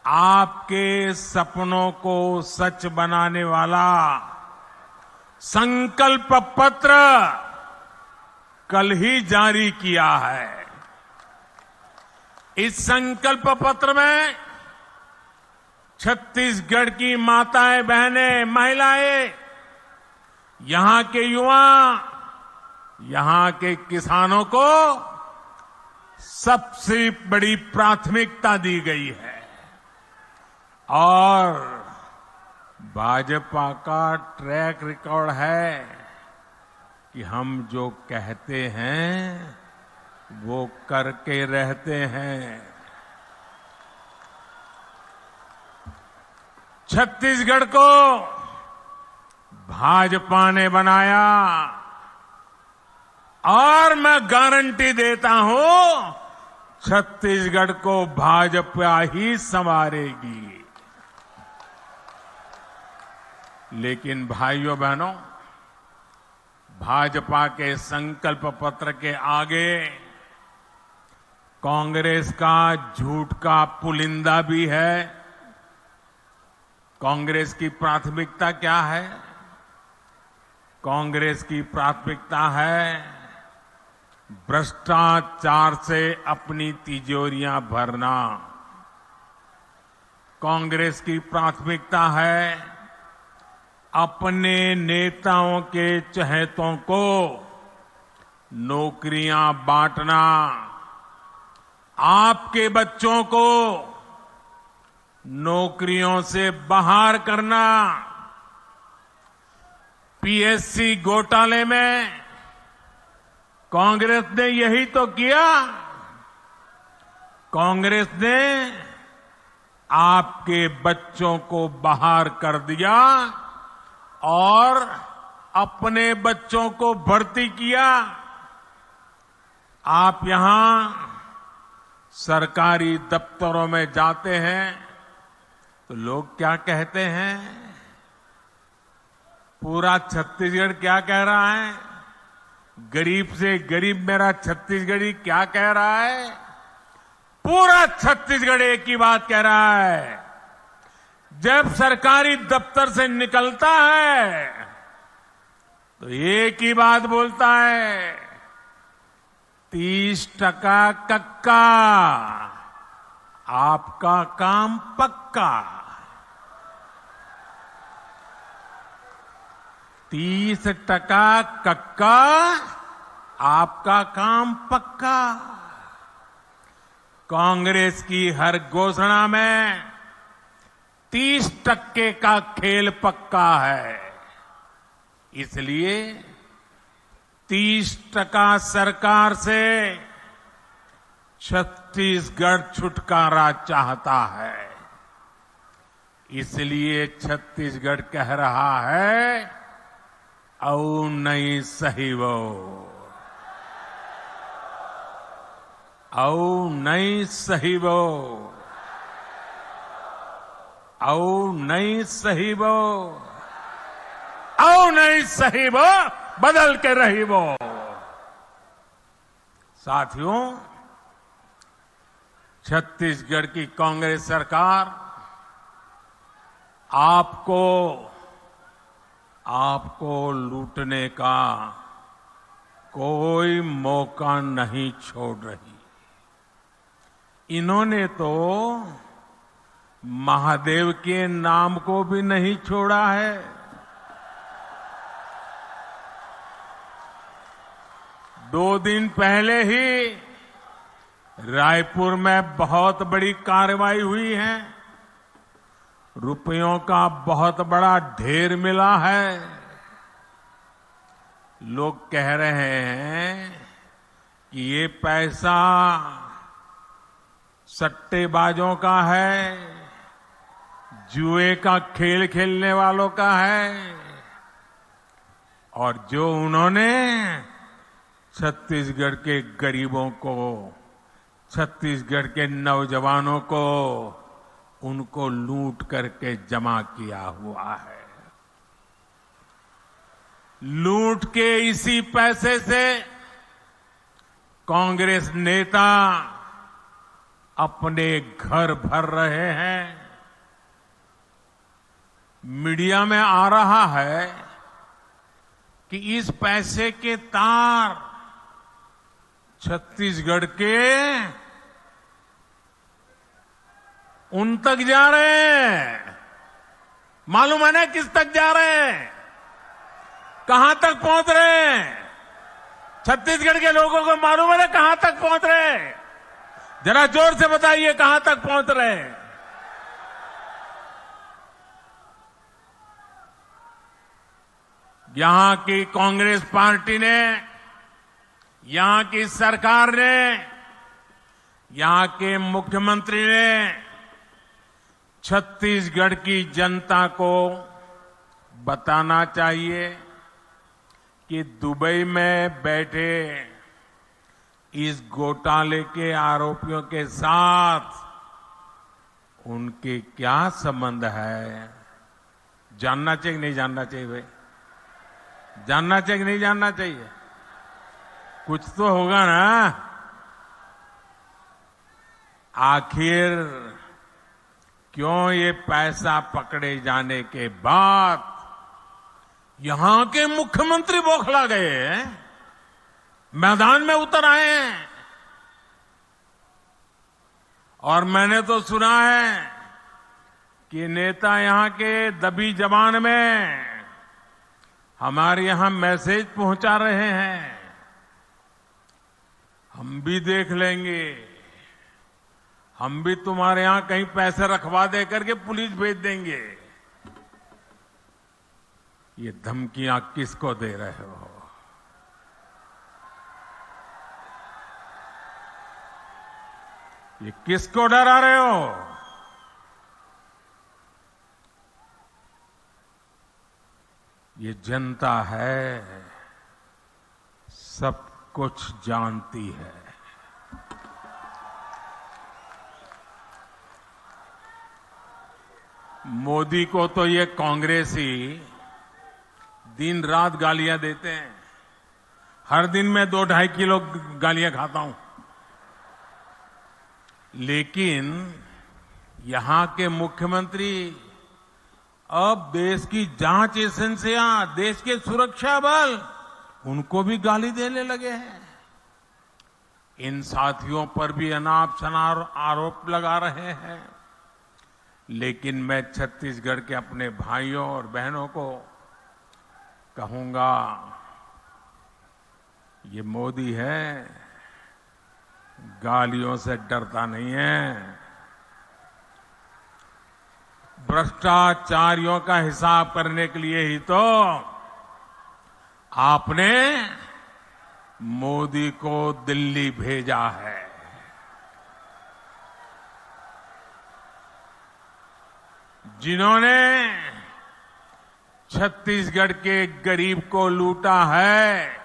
आपके सपनों को सच बनाने वाला संकल्प पत्र कल ही जारी किया है। इस संकल्प पत्र में छत्तीसगढ़ की माताएं, बहनें, महिलाएं, यहां के युवा, यहां के किसानों को सबसे बड़ी प्राथमिकता दी गई है। और भाजपा का ट्रैक रिकॉर्ड है कि हम जो कहते हैं वो करके रहते हैं। छत्तीसगढ़ को भाजपा ने बनाया और मैं गारंटी देता हूं छत्तीसगढ़ को भाजपा ही संवारेगी। लेकिन भाइयों बहनों, भाजपा के संकल्प पत्र के आगे कांग्रेस का झूठ का पुलिंदा भी है। कांग्रेस की प्राथमिकता क्या है? कांग्रेस की प्राथमिकता है भ्रष्टाचार से अपनी तिजोरियां भरना। कांग्रेस की प्राथमिकता है अपने नेताओं के चहेतों को नौकरियां बांटना, आपके बच्चों को नौकरियों से बाहर करना। पीएससी घोटाले में कांग्रेस ने यही तो किया। कांग्रेस ने आपके बच्चों को बाहर कर दिया और अपने बच्चों को भर्ती किया। आप यहां सरकारी दफ्तरों में जाते हैं तो लोग क्या कहते हैं? पूरा छत्तीसगढ़ क्या कह रहा है? गरीब से गरीब मेरा छत्तीसगढ़ी क्या कह रहा है? पूरा छत्तीसगढ़ एक ही बात कह रहा है। जब सरकारी दफ्तर से निकलता है तो एक ही बात बोलता है, 30% कक्का, आपका काम पक्का। 30% कक्का, आपका काम पक्का। कांग्रेस की हर घोषणा में 30% का खेल पक्का है। इसलिए 30% सरकार से छत्तीसगढ़ छुटकारा चाहता है। इसलिए छत्तीसगढ़ कह रहा है, औ नहीं सही वो, औ नहीं सही वो, औ नहीं सही वो, औ नहीं सही वो, बदल के रही वो। साथियों, छत्तीसगढ़ की कांग्रेस सरकार आपको लूटने का कोई मौका नहीं छोड़ रही। इन्होंने तो महादेव के नाम को भी नहीं छोड़ा है। दो दिन पहले ही रायपुर में बहुत बड़ी कार्रवाई हुई है। रुपयों का बहुत बड़ा ढेर मिला है। लोग कह रहे हैं कि ये पैसा सट्टेबाजों का है, जुए का खेल खेलने वालों का है, और जो उन्होंने छत्तीसगढ़ के गरीबों को, छत्तीसगढ़ के नौजवानों को, उनको लूट करके जमा किया हुआ है। लूट के इसी पैसे से कांग्रेस नेता अपने घर भर रहे हैं। मीडिया में आ रहा है कि इस पैसे के तार छत्तीसगढ़ के उन तक जा रहे हैं। मालूम है ना किस तक जा रहे हैं, कहां तक पहुंच रहे हैं? छत्तीसगढ़ के लोगों को मालूम है ना कहां तक पहुंच रहे हैं? जरा जोर से बताइए कहां तक पहुंच रहे हैं? यहां की कांग्रेस पार्टी ने, यहां की सरकार ने, यहां के मुख्यमंत्री ने छत्तीसगढ़ की जनता को बताना चाहिए कि दुबई में बैठे इस घोटाले के आरोपियों के साथ उनके क्या संबंध है। जानना चाहिए कि नहीं जानना चाहिए भाई? जानना चाहिए कि नहीं जानना चाहिए? कुछ तो होगा ना। आखिर क्यों ये पैसा पकड़े जाने के बाद यहां के मुख्यमंत्री बौखला गए हैं, मैदान में उतर आए हैं? और मैंने तो सुना है कि नेता यहां के दबी जबान में हमारे यहां मैसेज पहुंचा रहे हैं, हम भी देख लेंगे, हम भी तुम्हारे यहां कहीं पैसे रखवा दे करके पुलिस भेज देंगे। ये धमकियां किसको दे रहे हो? ये किसको डरा रहे हो? ये जनता है, सब कुछ जानती है। मोदी को तो ये कांग्रेसी दिन रात गालियां देते हैं। हर दिन मैं 2-2.5 किलो गालियां खाता हूं, लेकिन यहां के मुख्यमंत्री अब देश की जांच एजेंसियां, देश के सुरक्षा बल, उनको भी गाली देने लगे हैं। इन साथियों पर भी अनाप शनाप आरोप लगा रहे हैं। लेकिन मैं छत्तीसगढ़ के अपने भाइयों और बहनों को कहूंगा, ये मोदी है, गालियों से डरता नहीं है। भ्रष्टाचारियों का हिसाब करने के लिए ही तो आपने मोदी को दिल्ली भेजा है। जिन्होंने छत्तीसगढ़ के गरीब को लूटा है,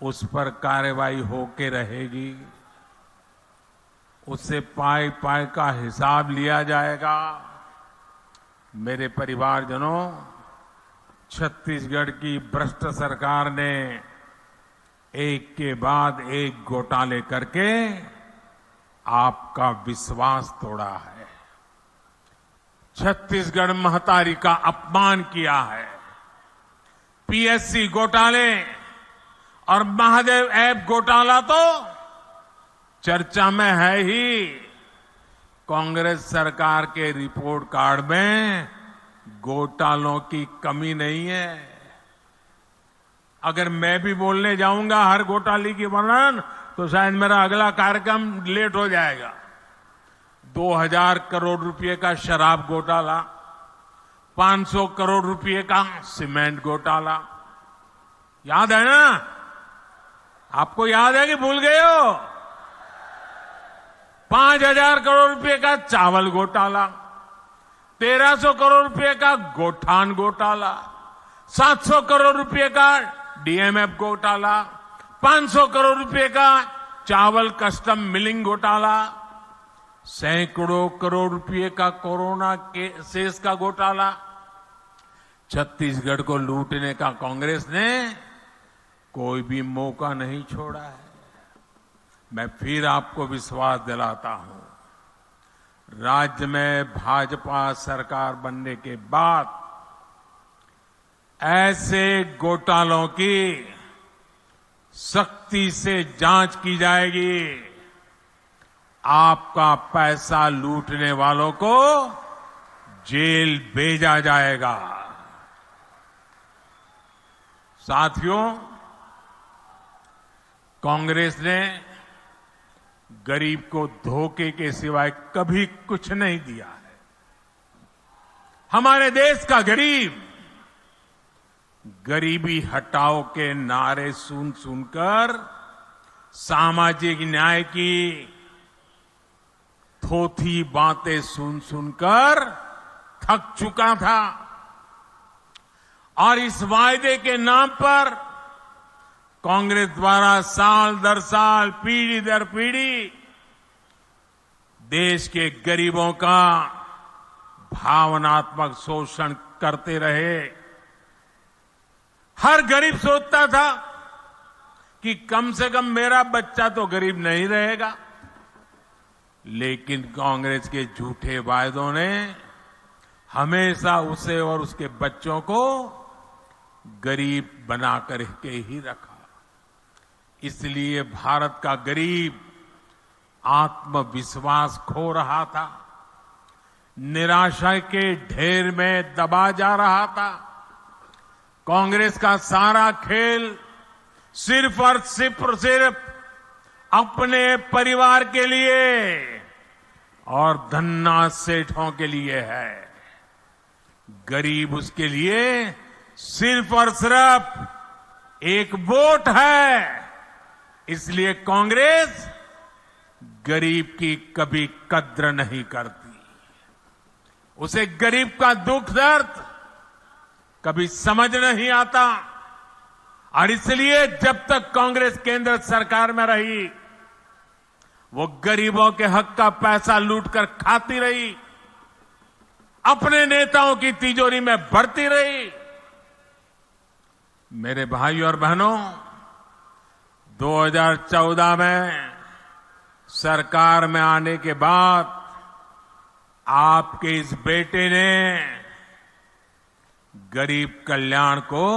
उस पर कार्रवाई होके रहेगी, उससे पाई पाई का हिसाब लिया जाएगा। मेरे परिवारजनों, छत्तीसगढ़ की भ्रष्ट सरकार ने एक के बाद एक घोटाले करके आपका विश्वास तोड़ा है, छत्तीसगढ़ महतारी का अपमान किया है। पीएससी घोटाले और महादेव ऐप घोटाला तो चर्चा में है ही। कांग्रेस सरकार के रिपोर्ट कार्ड में घोटालों की कमी नहीं है। अगर मैं भी बोलने जाऊंगा हर घोटाले की वर्णन, तो शायद मेरा अगला कार्यक्रम लेट हो जाएगा। 2000 करोड़ रुपए का शराब घोटाला, 500 करोड़ रुपए का सीमेंट घोटाला, याद है ना? आपको याद है कि भूल गए हो? 5000 करोड़ रुपए का चावल घोटाला, 1300 करोड़ रुपए का गोठान घोटाला, 700 करोड़ रुपए का डीएमएफ घोटाला, 500 करोड़ रुपए का चावल कस्टम मिलिंग घोटाला, सैकड़ों करोड़ रुपए का कोरोना के सेस का घोटाला। छत्तीसगढ़ को लूटने का कांग्रेस ने कोई भी मौका नहीं छोड़ा है। मैं फिर आपको विश्वास दिलाता हूं, राज्य में भाजपा सरकार बनने के बाद ऐसे घोटालों की सख्ती से जांच की जाएगी। आपका पैसा लूटने वालों को जेल भेजा जाएगा। साथियों, कांग्रेस ने गरीब को धोखे के सिवाय कभी कुछ नहीं दिया है। हमारे देश का गरीब गरीबी हटाओ के नारे सुन सुनकर सामाजिक न्याय की थोथी बातें सुन सुनकर थक चुका था और इस वायदे के नाम पर कांग्रेस द्वारा साल दर साल, पीढ़ी दर पीढ़ी देश के गरीबों का भावनात्मक शोषण करते रहे। हर गरीब सोचता था कि कम से कम मेरा बच्चा तो गरीब नहीं रहेगा, लेकिन कांग्रेस के झूठे वायदों ने हमेशा उसे और उसके बच्चों को गरीब बना करके ही रखा। इसलिए भारत का गरीब आत्मविश्वास खो रहा था, निराशा के ढेर में दबा जा रहा था। कांग्रेस का सारा खेल सिर्फ और सिर्फ अपने परिवार के लिए और धन्ना सेठों के लिए है। गरीब उसके लिए सिर्फ और सिर्फ एक वोट है। इसलिए कांग्रेस गरीब की कभी कद्र नहीं करती। उसे गरीब का दुख दर्द कभी समझ नहीं आता और इसलिए जब तक कांग्रेस केंद्र सरकार में रही, वो गरीबों के हक का पैसा लूटकर खाती रही, अपने नेताओं की तिजोरी में भरती रही। मेरे भाइयों और बहनों, 2014 में सरकार में आने के बाद आपके इस बेटे ने गरीब कल्याण को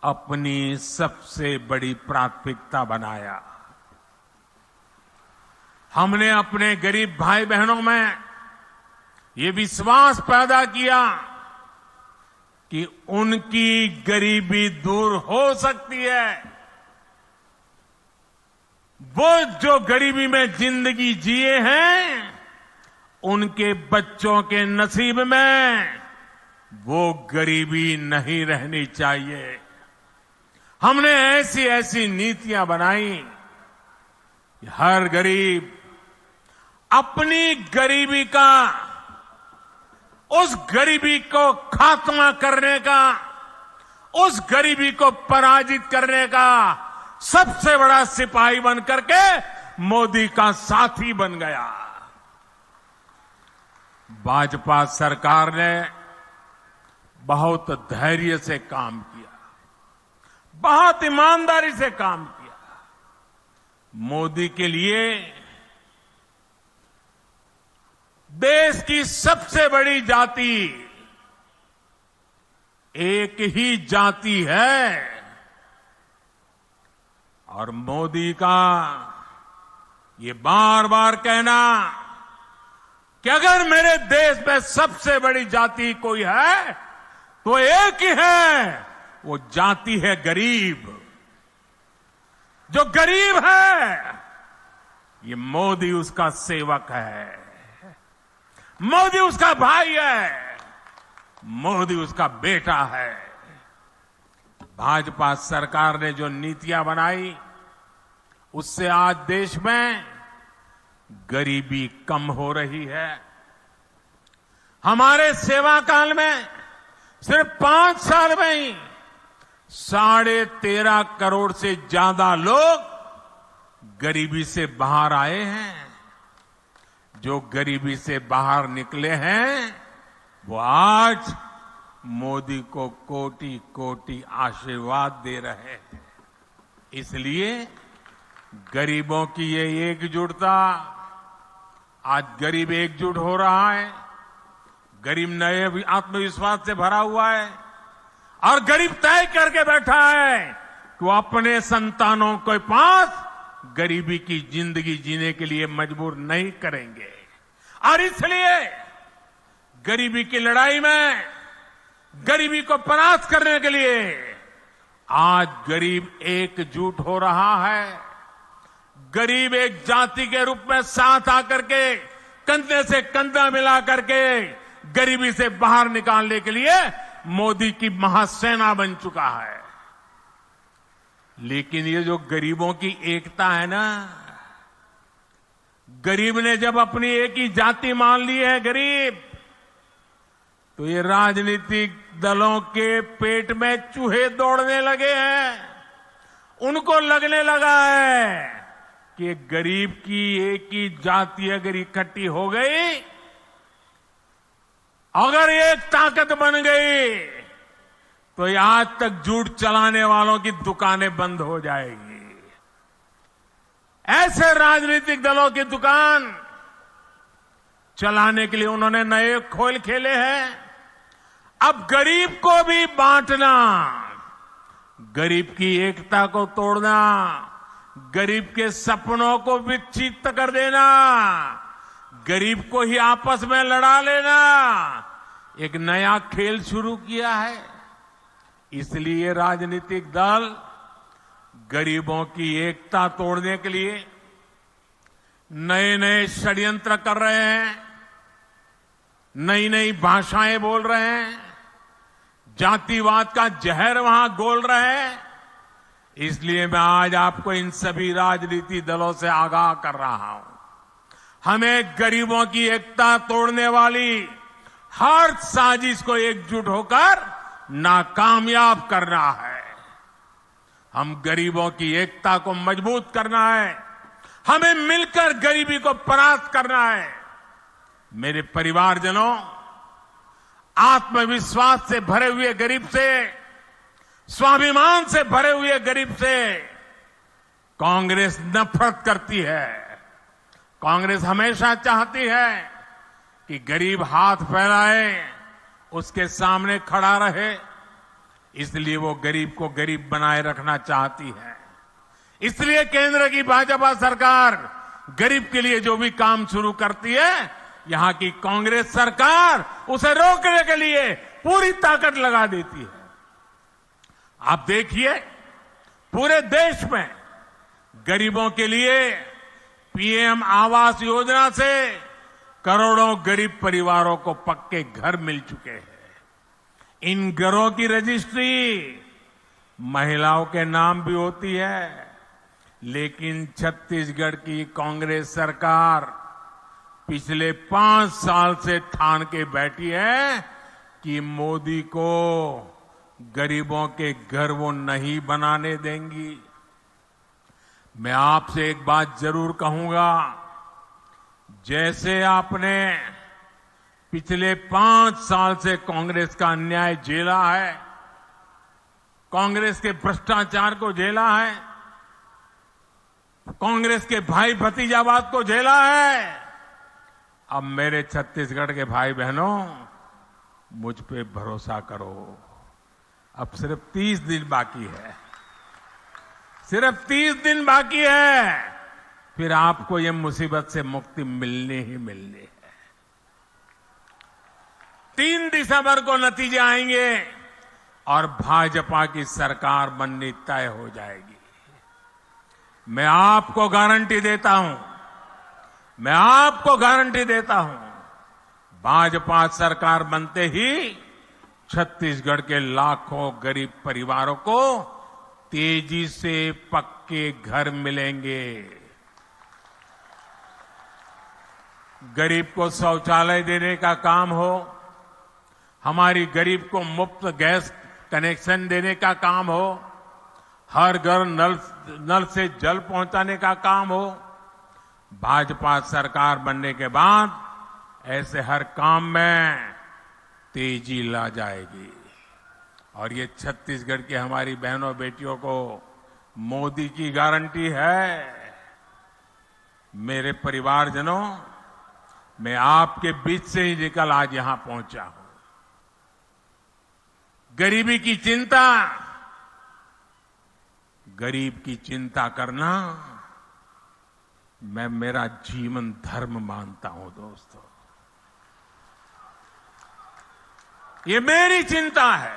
अपनी सबसे बड़ी प्राथमिकता बनाया। हमने अपने गरीब भाई बहनों में ये विश्वास पैदा किया कि उनकी गरीबी दूर हो सकती है। वो जो गरीबी में जिंदगी जिए हैं, उनके बच्चों के नसीब में वो गरीबी नहीं रहनी चाहिए। हमने ऐसी ऐसी नीतियां बनाई कि हर गरीब अपनी गरीबी का, उस गरीबी को खात्मा करने का, उस गरीबी को पराजित करने का सबसे बड़ा सिपाही बन करके मोदी का साथी बन गया। भाजपा सरकार ने बहुत धैर्य से काम किया, बहुत ईमानदारी से काम किया। मोदी के लिए देश की सबसे बड़ी जाति एक ही जाति है और मोदी का ये बार बार कहना कि अगर मेरे देश में सबसे बड़ी जाति कोई है तो एक ही है, वो जाति है गरीब। जो गरीब है, ये मोदी उसका सेवक है, मोदी उसका भाई है, मोदी उसका बेटा है। भाजपा सरकार ने जो नीतियां बनाई, उससे आज देश में गरीबी कम हो रही है। हमारे सेवा काल में सिर्फ 5 साल में ही 13.5 करोड़ से ज्यादा लोग गरीबी से बाहर आए हैं। जो गरीबी से बाहर निकले हैं, वो आज मोदी को कोटि कोटि आशीर्वाद दे रहे हैं। इसलिए गरीबों की ये एकजुटता, आज गरीब एकजुट हो रहा है, गरीब नए आत्मविश्वास से भरा हुआ है और गरीब तय करके बैठा है कि वो अपने संतानों के पास गरीबी की जिंदगी जीने के लिए मजबूर नहीं करेंगे। और इसलिए गरीबी की लड़ाई में, गरीबी को परास्त करने के लिए आज गरीब एकजुट हो रहा है। गरीब एक जाति के रूप में साथ आकर के कंधे से कंधा मिला करके गरीबी से बाहर निकालने के लिए मोदी की महासेना बन चुका है। लेकिन ये जो गरीबों की एकता है ना, गरीब ने जब अपनी एक ही जाति मान ली है गरीब, तो ये राजनीतिक दलों के पेट में चूहे दौड़ने लगे हैं। उनको लगने लगा है कि गरीब की एक ही जाति अगर इकट्ठी हो गई, अगर एक ताकत बन गई, तो ये आज तक झूठ चलाने वालों की दुकानें बंद हो जाएगी। ऐसे राजनीतिक दलों की दुकान चलाने के लिए उन्होंने नए खेल खेले हैं। अब गरीब को भी बांटना, गरीब की एकता को तोड़ना, गरीब के सपनों को विक्षिप्त कर देना, गरीब को ही आपस में लड़ा लेना, एक नया खेल शुरू किया है। इसलिए राजनीतिक दल गरीबों की एकता तोड़ने के लिए नए नए षड्यंत्र कर रहे हैं, नई नई भाषाएं बोल रहे हैं, जातिवाद का जहर वहां घोल रहे हैं। इसलिए मैं आज आपको इन सभी राजनीति दलों से आगाह कर रहा हूं, हमें गरीबों की एकता तोड़ने वाली हर साजिश को एकजुट होकर नाकामयाब करना है। हम गरीबों की एकता को मजबूत करना है, हमें मिलकर गरीबी को परास्त करना है। मेरे परिवारजनों, आत्मविश्वास से भरे हुए गरीब से, स्वाभिमान से भरे हुए गरीब से कांग्रेस नफरत करती है। कांग्रेस हमेशा चाहती है कि गरीब हाथ फैलाए, उसके सामने खड़ा रहे, इसलिए वो गरीब को गरीब बनाए रखना चाहती है। इसलिए केंद्र की भाजपा सरकार गरीब के लिए जो भी काम शुरू करती है, यहां की कांग्रेस सरकार उसे रोकने के लिए पूरी ताकत लगा देती है। आप देखिए, पूरे देश में गरीबों के लिए पीएम आवास योजना से करोड़ों गरीब परिवारों को पक्के घर मिल चुके हैं। इन घरों की रजिस्ट्री महिलाओं के नाम भी होती है, लेकिन छत्तीसगढ़ की कांग्रेस सरकार पिछले 5 साल से ठान के बैठी है कि मोदी को गरीबों के घर वो नहीं बनाने देंगी। मैं आपसे एक बात जरूर कहूंगा, जैसे आपने पिछले 5 साल से कांग्रेस का अन्याय झेला है, कांग्रेस के भ्रष्टाचार को झेला है, कांग्रेस के भाई भतीजावाद को झेला है, अब मेरे छत्तीसगढ़ के भाई बहनों, मुझ पे भरोसा करो। अब सिर्फ 30 दिन बाकी है, सिर्फ 30 दिन बाकी है, फिर आपको ये मुसीबत से मुक्ति मिलनी ही मिलनी है। 3 दिसंबर को नतीजे आएंगे और भाजपा की सरकार बननी तय हो जाएगी। मैं आपको गारंटी देता हूं, मैं आपको गारंटी देता हूं, भाजपा सरकार बनते ही छत्तीसगढ़ के लाखों गरीब परिवारों को तेजी से पक्के घर मिलेंगे। गरीब को शौचालय देने का काम हो, हमारी गरीब को मुफ्त गैस कनेक्शन देने का काम हो, हर घर नल से जल पहुंचाने का काम हो, भाजपा सरकार बनने के बाद ऐसे हर काम में तेजी ला जाएगी। और ये छत्तीसगढ़ की हमारी बहनों बेटियों को मोदी की गारंटी है। मेरे परिवारजनों, मैं आपके बीच से ही निकल आज यहां पहुंचा हूं। गरीब की चिंता करना मैं मेरा जीवन धर्म मानता हूं दोस्तों। ये मेरी चिंता है।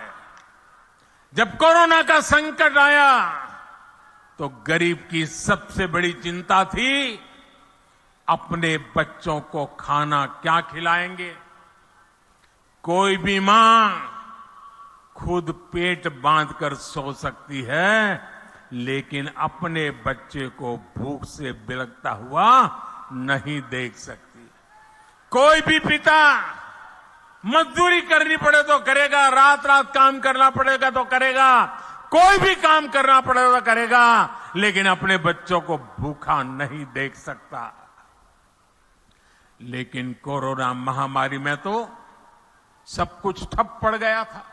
जब कोरोना का संकट आया तो गरीब की सबसे बड़ी चिंता थी अपने बच्चों को खाना क्या खिलाएंगे। कोई भी मां खुद पेट बांधकर सो सकती है, लेकिन अपने बच्चे को भूख से बिलखता हुआ नहीं देख सकती। कोई भी पिता मजदूरी करनी पड़े तो करेगा, रात रात काम करना पड़ेगा तो करेगा, कोई भी काम करना पड़ेगा तो करेगा, लेकिन अपने बच्चों को भूखा नहीं देख सकता। लेकिन कोरोना महामारी में तो सब कुछ ठप पड़ गया था,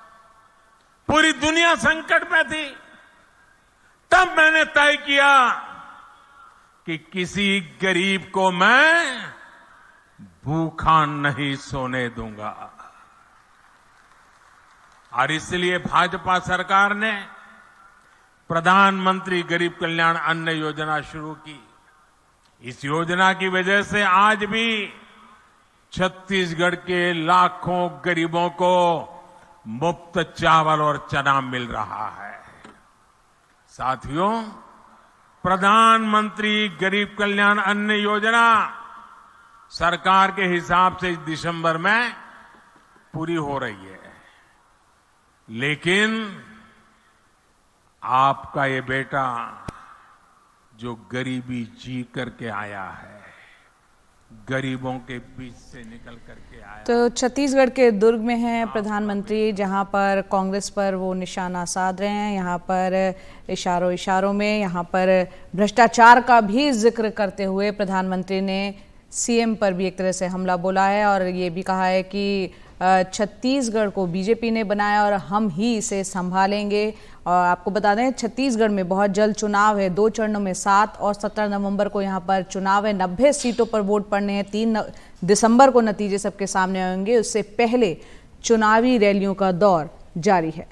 पूरी दुनिया संकट में थी। तब मैंने तय किया कि किसी गरीब को मैं भूखा नहीं सोने दूंगा। और इसलिए भाजपा सरकार ने प्रधानमंत्री गरीब कल्याण अन्न योजना शुरू की। इस योजना की वजह से आज भी छत्तीसगढ़ के लाखों गरीबों को मुफ्त चावल और चना मिल रहा है। साथियों, प्रधानमंत्री गरीब कल्याण अन्न योजना सरकार के हिसाब से इस दिसंबर में पूरी हो रही है, लेकिन आपका ये बेटा जो गरीबी जी करके आया है, गरीबों के बीच से निकल करके आया। तो छत्तीसगढ़ के दुर्ग में हैं प्रधानमंत्री, जहां पर कांग्रेस पर वो निशाना साध रहे हैं। यहां पर इशारों में यहां पर भ्रष्टाचार का भी जिक्र करते हुए प्रधानमंत्री ने सीएम पर भी एक तरह से हमला बोला है और ये भी कहा है कि छत्तीसगढ़ को बीजेपी ने बनाया और हम ही इसे संभालेंगे। और आपको बता दें, छत्तीसगढ़ में बहुत जल्द चुनाव है, 2 चरणों में 7 और 17 नवंबर को यहाँ पर चुनाव है। 90 सीटों पर वोट पड़ने हैं। 3 दिसंबर को नतीजे सबके सामने आएंगे। उससे पहले चुनावी रैलियों का दौर जारी है।